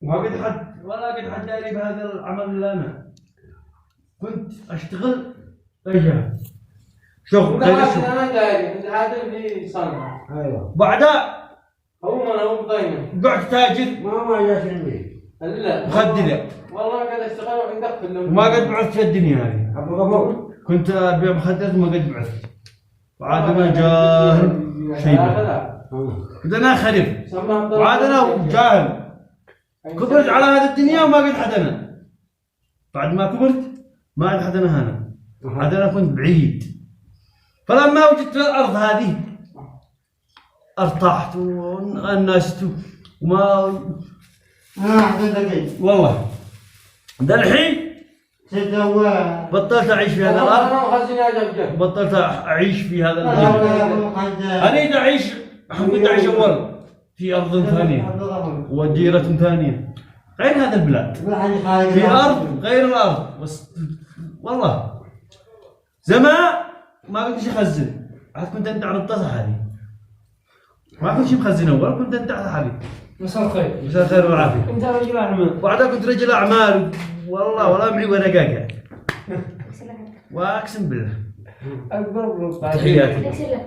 ما قد حد ولا قد حد داري بهذا العمل اللي انا كنت اشتغل ايام شغل غير الشغل. انا داري كنت عادل في صنعاء. ايوه بعدها هو بطينه قعدت تاجر ما جاش مني. لا مخدر والله قاعد اشتغل وعندك كلهم وما قد بعثت في الدنيا هذه. ابو غفور كنت ابيع مخدرات وما قد بعثت. وعاد انا جاهل شيبه. كنت انا خريف وعاد انا جاهل. كبرت على هذه الدنيا وما قد حد انا. بعد ما كبرت ما قد حد انا هنا. عاد انا كنت بعيد. فلما وجدت الارض هذه ارتحت وانست وما والله ده الحين بطلت اعيش في هذا الارض. بطلت اعيش في هذا الارض. انا اذا اعيش كنت اعيش اول في ارض ثانيه وديره ثانيه غير هذا البلاد. في ارض غير الارض والله زمان ما كنتش اخزن. عاد كنت انت على الطاسه هذه ما كنتش مخزن اول. كنت انت على حالي. مساء الخير. مساء الخير والعافيه. انت رجل اعمال. بعدها كنت رجل اعمال والله ولا معي ولا قاقع. واقسم بالله. اكبر تحياتي.